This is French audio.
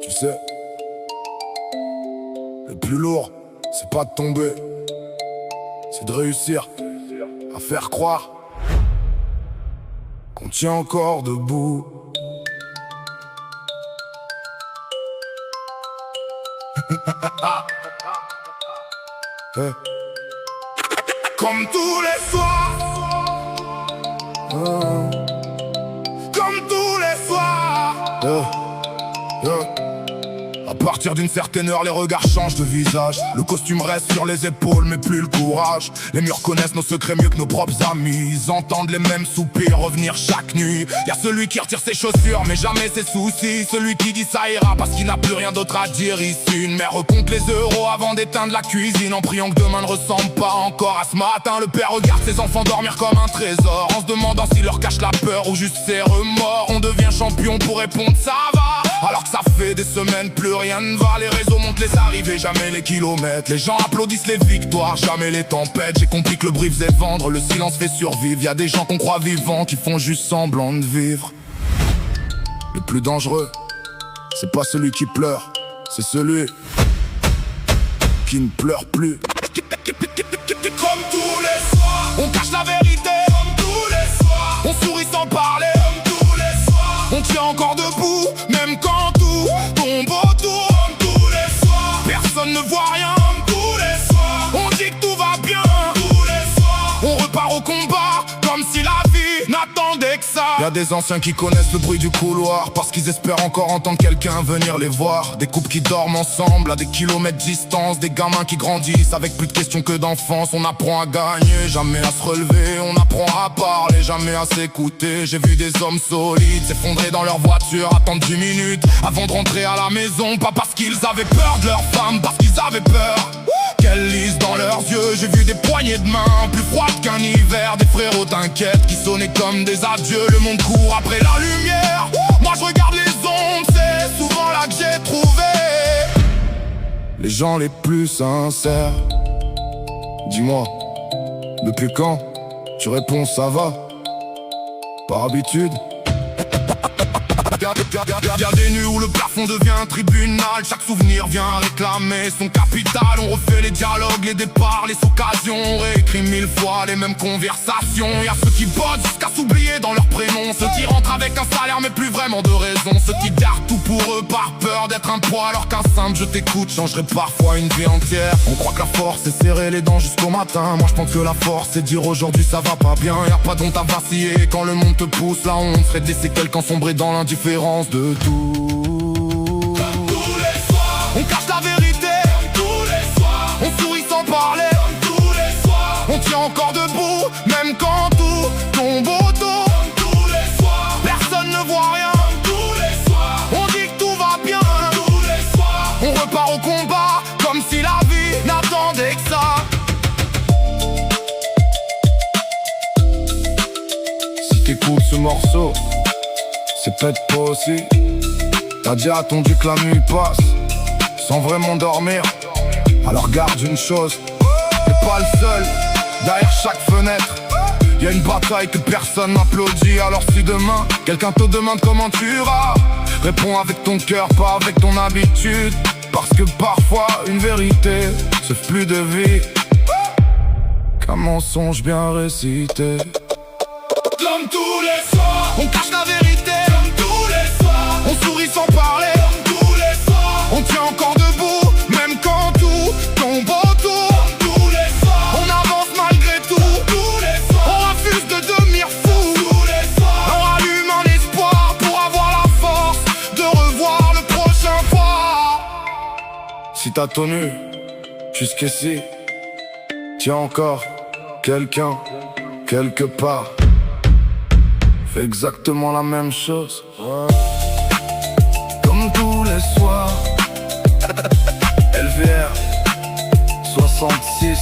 Tu sais, le plus lourd, c'est pas de tomber, c'est de réussir à faire croire qu'on tient encore debout. Hey. Comme tous les soirs, comme tous les soirs, À partir d'une certaine heure, les regards changent de visage. Le costume reste sur les épaules, mais plus le courage. Les murs connaissent nos secrets mieux que nos propres amis. Ils entendent les mêmes soupirs revenir chaque nuit. Y'a celui qui retire ses chaussures, mais jamais ses soucis. Celui qui dit ça ira parce qu'il n'a plus rien d'autre à dire ici. Une mère compte les euros avant d'éteindre la cuisine, en priant que demain ne ressemble pas encore à ce matin. Le père regarde ses enfants dormir comme un trésor, en se demandant s'il leur cache la peur ou juste ses remords. On devient champion pour répondre ça va, alors que ça fait des semaines plus rien ne va. Les réseaux montent les arrivées, jamais les kilomètres. Les gens applaudissent les victoires, jamais les tempêtes. J'ai compris que le bruit faisait vendre, le silence fait survivre. Y'a des gens qu'on croit vivants qui font juste semblant de vivre. Le plus dangereux, c'est pas celui qui pleure, c'est celui qui ne pleure plus. Comme tous les soirs, on cache la vérité. Comme tous les soirs, on sourit sans parler. Comme tous les soirs, on tient encore debout, même quand tout tombe autour. Comme tous les soirs, personne ne voit rien. Comme tous les soirs, on dit que tout va bien. Comme tous les soirs, on repart au combat, comme si la vie n'attendait que ça. Y'a des anciens qui connaissent le bruit du couloir, parce qu'ils espèrent encore entendre quelqu'un venir les voir. Des couples qui dorment ensemble à des kilomètres de distance. Des gamins qui grandissent avec plus de questions que d'enfance. On apprend à gagner, jamais à se relever. On apprend à parler, jamais à s'écouter. J'ai vu des hommes solides s'effondrer dans leur voiture, attendre 10 minutes avant de rentrer à la maison. Pas parce qu'ils avaient peur de leur femme, parce qu'ils avaient peur qu'elle lise dans leurs yeux. J'ai vu des poignées de main plus froides qu'un hiver. Des frérots t'inquiètes qui sonnaient comme des adieux. Le monde court après la lumière, moi je regarde les ombres. C'est souvent là que j'ai trouvé les gens les plus sincères. Dis-moi, depuis quand tu réponds ça va? Par habitude. Y'a des nuits où le plafond devient un tribunal. Chaque souvenir vient réclamer son capital. On refait les dialogues, les départs, les occasions. On réécrit 1000 fois les mêmes conversations. Y'a ceux qui bossent jusqu'à s'oublier dans leur prénom. Ceux qui rentrent avec un salaire mais plus vraiment de raison. Ceux qui gardent tout pour eux par peur d'être un poids, alors qu'un simple je t'écoute changerait parfois une vie entière. On croit que la force c'est serrer les dents jusqu'au matin. Moi je pense que la force c'est dire aujourd'hui ça va pas bien. Y'a pas d'honte à vaciller quand le monde te pousse. La honte serait de laisser quelqu'un sombrer dans l'indifférence de tout. Comme tous les soirs, on cache la vérité. Comme tous les soirs, on sourit sans parler. Comme tous les soirs, on tient encore debout, même quand tout tombe autour. Comme tous les soirs, personne ne voit rien. Comme tous les soirs, on dit que tout va bien. Comme tous les soirs, on repart au combat, comme si la vie n'attendait que ça. Si t'écoutes ce morceau, c'est peut-être toi aussi. T'as déjà attendu que la nuit passe sans vraiment dormir. Alors garde une chose, t'es pas le seul. Derrière chaque fenêtre y'a une bataille que personne n'applaudit. Alors si demain quelqu'un te demande comment tu iras, réponds avec ton cœur, pas avec ton habitude. Parce que parfois une vérité c'est plus de vie qu'un mensonge bien récité. Comme tous les soirs, on cache la vérité. Comme tous les soirs, on sourit sans parler. Comme tous les soirs, on tient encore debout, même quand tout tombe autour. Comme tous les soirs, on avance malgré tout. Tous les soirs, on refuse de devenir fou. Tous les soirs, on rallume un espoir pour avoir la force de revoir le prochain fois. Si t'as tenu jusqu'ici, tiens encore quelqu'un quelque part. Fais exactement la même chose, comme tous les soirs. LVR 66